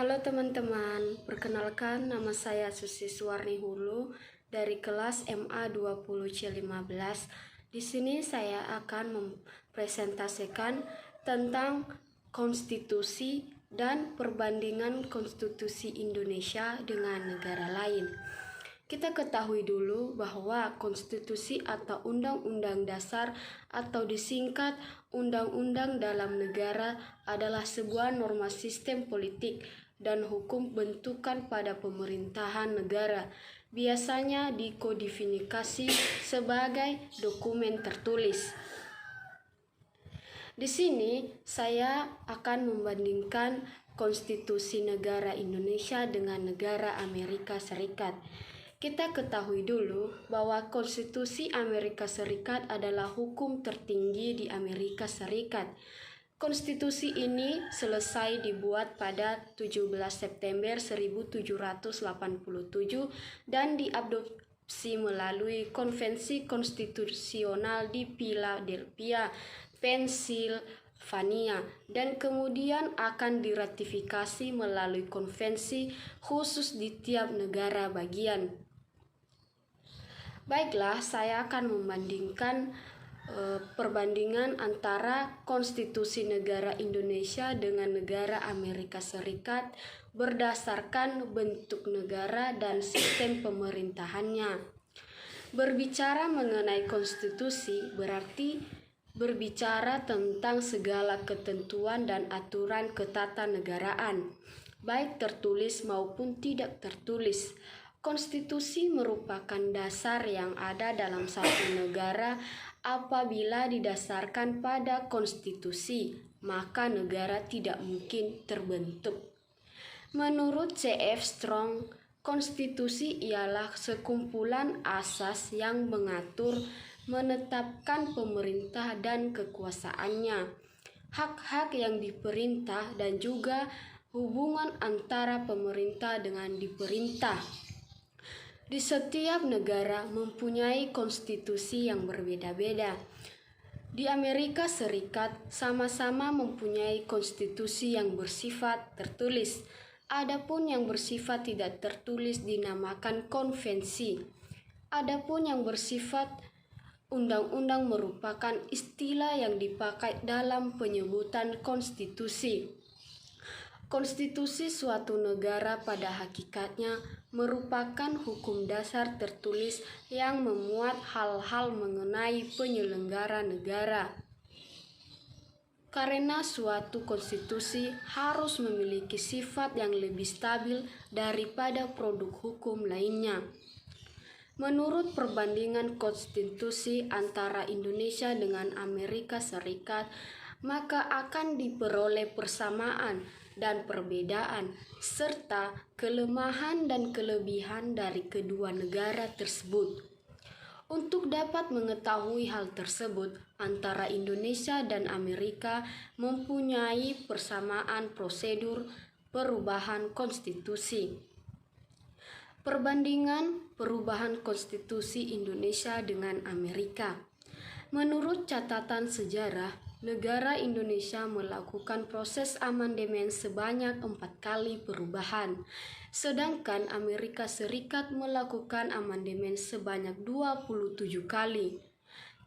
Halo teman-teman, perkenalkan nama saya Susi Suwarni Hulu dari kelas MA 20C15. Di sini saya akan mempresentasikan tentang konstitusi dan perbandingan konstitusi Indonesia dengan negara lain. Kita ketahui dulu bahwa konstitusi atau undang-undang dasar atau disingkat undang-undang dalam negara adalah sebuah norma sistem politik dan hukum bentukan pada pemerintahan negara. Biasanya dikodifikasi sebagai dokumen tertulis. Di sini saya akan membandingkan konstitusi negara Indonesia dengan negara Amerika Serikat. Kita ketahui dulu bahwa konstitusi Amerika Serikat adalah hukum tertinggi di Amerika Serikat. Konstitusi ini selesai dibuat pada 17 September 1787 dan diadopsi melalui Konvensi Konstitusional di Philadelphia, Pennsylvania, dan kemudian akan diratifikasi melalui konvensi khusus di tiap negara bagian. Baiklah, saya akan membandingkan perbandingan antara konstitusi negara Indonesia dengan negara Amerika Serikat berdasarkan bentuk negara dan sistem pemerintahannya. Berbicara mengenai konstitusi berarti berbicara tentang segala ketentuan dan aturan ketatanegaraan, baik tertulis maupun tidak tertulis. Konstitusi merupakan dasar yang ada dalam satu negara. Apabila didasarkan pada konstitusi, maka negara tidak mungkin terbentuk. Menurut C.F. Strong, konstitusi ialah sekumpulan asas yang mengatur, menetapkan pemerintah dan kekuasaannya, hak-hak yang diperintah dan juga hubungan antara pemerintah dengan diperintah. Di setiap negara mempunyai konstitusi yang berbeda-beda. Di Amerika Serikat sama-sama mempunyai konstitusi yang bersifat tertulis. Adapun yang bersifat tidak tertulis dinamakan konvensi. Adapun yang bersifat undang-undang merupakan istilah yang dipakai dalam penyebutan konstitusi. Konstitusi suatu negara pada hakikatnya merupakan hukum dasar tertulis yang memuat hal-hal mengenai penyelenggara negara. Karena suatu konstitusi harus memiliki sifat yang lebih stabil daripada produk hukum lainnya. Menurut perbandingan konstitusi antara Indonesia dengan Amerika Serikat, maka akan diperoleh persamaan dan perbedaan, serta kelemahan dan kelebihan dari kedua negara tersebut. Untuk dapat mengetahui hal tersebut, antara Indonesia dan Amerika mempunyai persamaan prosedur perubahan konstitusi. Perbandingan perubahan konstitusi Indonesia dengan Amerika. Menurut catatan sejarah, negara Indonesia melakukan proses amandemen sebanyak 4 kali perubahan, sedangkan Amerika Serikat melakukan amandemen sebanyak 27 kali.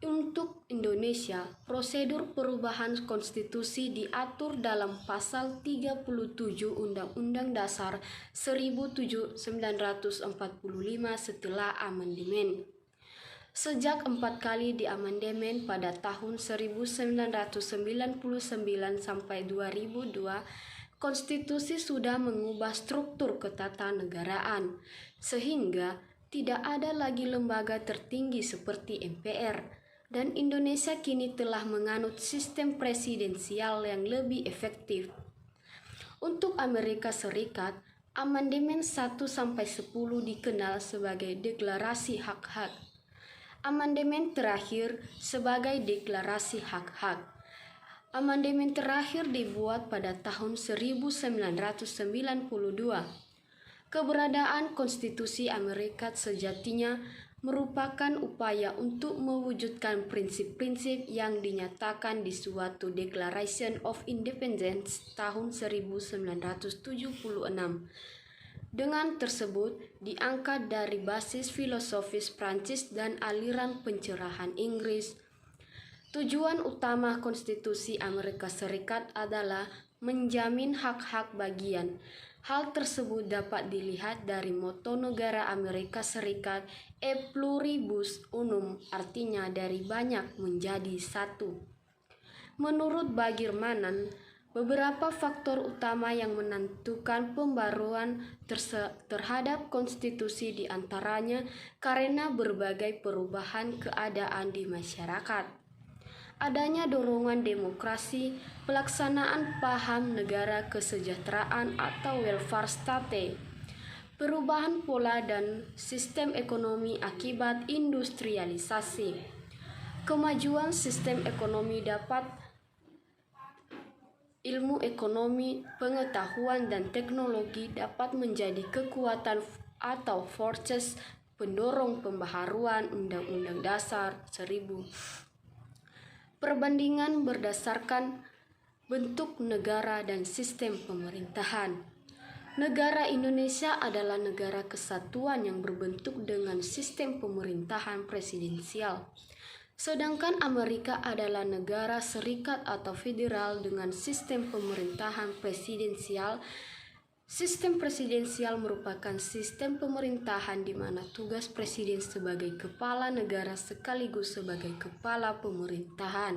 Untuk Indonesia, prosedur perubahan konstitusi diatur dalam pasal 37 Undang-Undang Dasar 1945 setelah amandemen. Sejak 4 kali diamandemen pada tahun 1999 sampai 2002, konstitusi sudah mengubah struktur ketatanegaraan, sehingga tidak ada lagi lembaga tertinggi seperti MPR, dan Indonesia kini telah menganut sistem presidensial yang lebih efektif. Untuk Amerika Serikat, amandemen 1 sampai 10 dikenal sebagai deklarasi hak-hak. Amandemen terakhir sebagai deklarasi hak-hak. Amandemen terakhir dibuat pada tahun 1992. Keberadaan konstitusi Amerika sejatinya merupakan upaya untuk mewujudkan prinsip-prinsip yang dinyatakan di suatu Declaration of Independence tahun 1976. Dengan tersebut, diangkat dari basis filosofis Prancis dan aliran pencerahan Inggris. Tujuan utama Konstitusi Amerika Serikat adalah menjamin hak-hak bagian. Hal tersebut dapat dilihat dari moto negara Amerika Serikat E pluribus unum, artinya dari banyak menjadi satu. Menurut Bagirmanan, beberapa faktor utama yang menentukan pembaruan terhadap konstitusi diantaranya karena berbagai perubahan keadaan di masyarakat. Adanya dorongan demokrasi, pelaksanaan paham negara kesejahteraan atau welfare state, perubahan pola dan sistem ekonomi akibat industrialisasi, kemajuan sistem ekonomi dapat ilmu ekonomi, pengetahuan, dan teknologi dapat menjadi kekuatan atau forces pendorong pembaharuan Undang-Undang Dasar 1000. Perbandingan berdasarkan bentuk negara dan sistem pemerintahan. Negara Indonesia adalah negara kesatuan yang berbentuk dengan sistem pemerintahan presidensial. Sedangkan Amerika adalah negara serikat atau federal dengan sistem pemerintahan presidensial. Sistem presidensial merupakan sistem pemerintahan di mana tugas presiden sebagai kepala negara sekaligus sebagai kepala pemerintahan.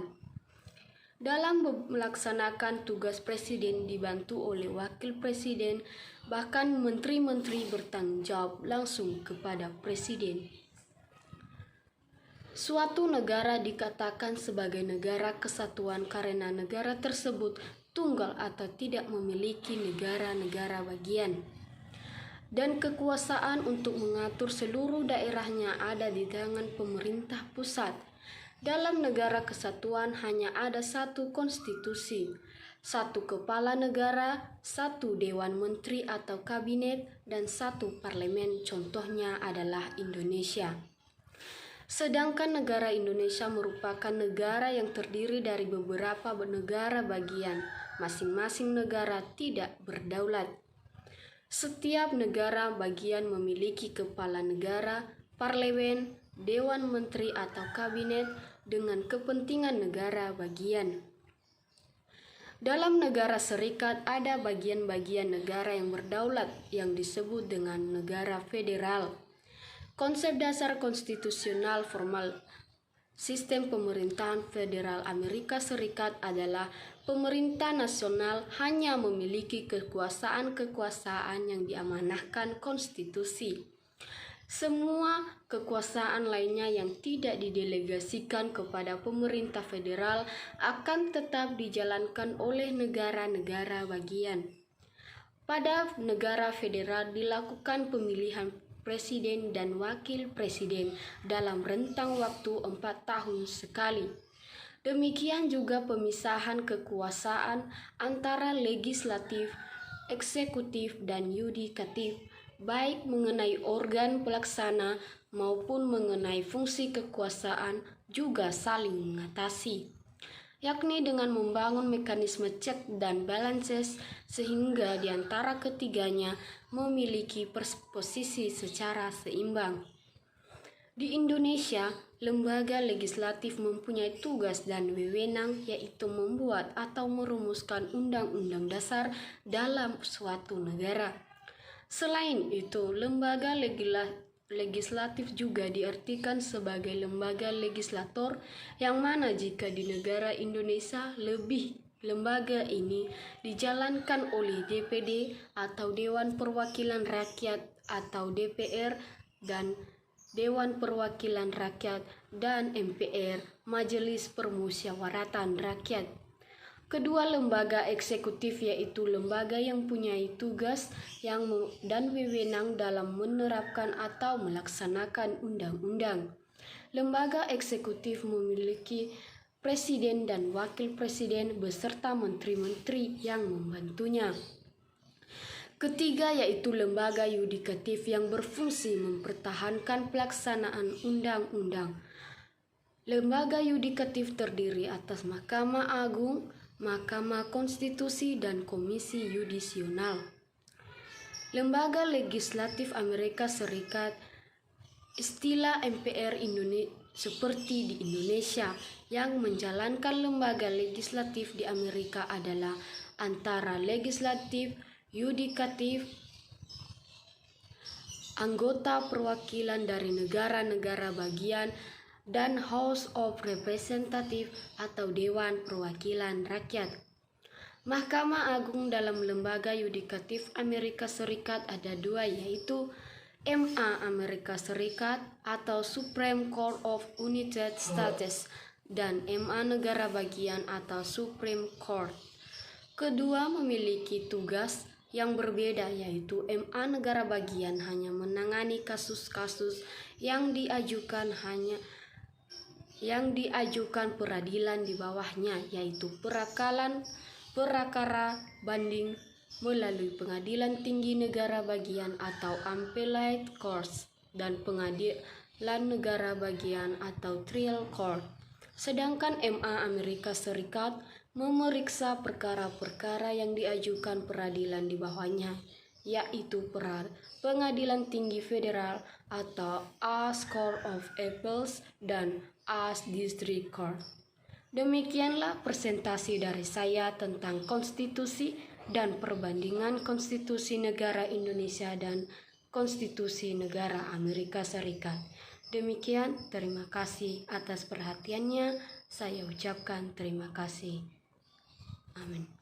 Dalam melaksanakan tugas presiden dibantu oleh wakil presiden, bahkan menteri-menteri bertanggung jawab langsung kepada presiden. Suatu negara dikatakan sebagai negara kesatuan karena negara tersebut tunggal atau tidak memiliki negara-negara bagian. Dan kekuasaan untuk mengatur seluruh daerahnya ada di tangan pemerintah pusat. Dalam negara kesatuan hanya ada satu konstitusi, satu kepala negara, satu dewan menteri atau kabinet, dan satu parlemen. Contohnya adalah Indonesia. Sedangkan negara Indonesia merupakan negara yang terdiri dari beberapa negara bagian. Masing-masing negara tidak berdaulat. Setiap negara bagian memiliki kepala negara, parlemen, dewan menteri atau kabinet dengan kepentingan negara bagian. Dalam negara serikat ada bagian-bagian negara yang berdaulat yang disebut dengan negara federal. Konsep dasar konstitusional formal sistem pemerintahan federal Amerika Serikat adalah pemerintah nasional hanya memiliki kekuasaan-kekuasaan yang diamanahkan konstitusi. Semua kekuasaan lainnya yang tidak didelegasikan kepada pemerintah federal akan tetap dijalankan oleh negara-negara bagian. Pada negara federal dilakukan pemilihan presiden dan wakil presiden dalam rentang waktu 4 tahun sekali. Demikian juga pemisahan kekuasaan antara legislatif, eksekutif, dan yudikatif, baik mengenai organ pelaksana maupun mengenai fungsi kekuasaan juga saling mengatasi, yakni dengan membangun mekanisme check dan balances sehingga di antara ketiganya memiliki posisi secara seimbang. Di Indonesia, lembaga legislatif mempunyai tugas dan wewenang yaitu membuat atau merumuskan undang-undang dasar dalam suatu negara. Selain itu, lembaga legislatif juga diartikan sebagai lembaga legislator yang mana jika di negara Indonesia lembaga ini dijalankan oleh DPD atau Dewan Perwakilan Rakyat atau DPR dan Dewan Perwakilan Rakyat dan MPR, Majelis Permusyawaratan Rakyat. Kedua lembaga eksekutif yaitu lembaga yang punya tugas dan wewenang dalam menerapkan atau melaksanakan undang-undang. Lembaga eksekutif memiliki presiden dan wakil presiden beserta menteri-menteri yang membantunya. Ketiga yaitu lembaga yudikatif yang berfungsi mempertahankan pelaksanaan undang-undang. Lembaga yudikatif terdiri atas Mahkamah Agung, Mahkamah Konstitusi, dan Komisi Yudisional. Lembaga legislatif Amerika Serikat, istilah MPR seperti di Indonesia, yang menjalankan lembaga legislatif di Amerika adalah antara legislatif, yudikatif, anggota perwakilan dari negara-negara bagian, dan House of Representatives atau Dewan Perwakilan Rakyat. Mahkamah Agung dalam lembaga yudikatif Amerika Serikat ada dua, yaitu MA Amerika Serikat atau Supreme Court of United States dan MA negara bagian atau Supreme Court. Kedua memiliki tugas yang berbeda, yaitu MA negara bagian hanya menangani kasus-kasus yang diajukan peradilan di bawahnya, yaitu perakara banding melalui Pengadilan Tinggi Negara Bagian atau Appellate Courts dan Pengadilan Negara Bagian atau Trial Court. Sedangkan MA Amerika Serikat memeriksa perkara-perkara yang diajukan peradilan di bawahnya, yaitu Pengadilan Tinggi Federal atau US Court of Appeals dan US District Court. Demikianlah presentasi dari saya tentang konstitusi dan perbandingan konstitusi negara Indonesia dan konstitusi negara Amerika Serikat. Demikian, terima kasih atas perhatiannya. Saya ucapkan terima kasih. Amin.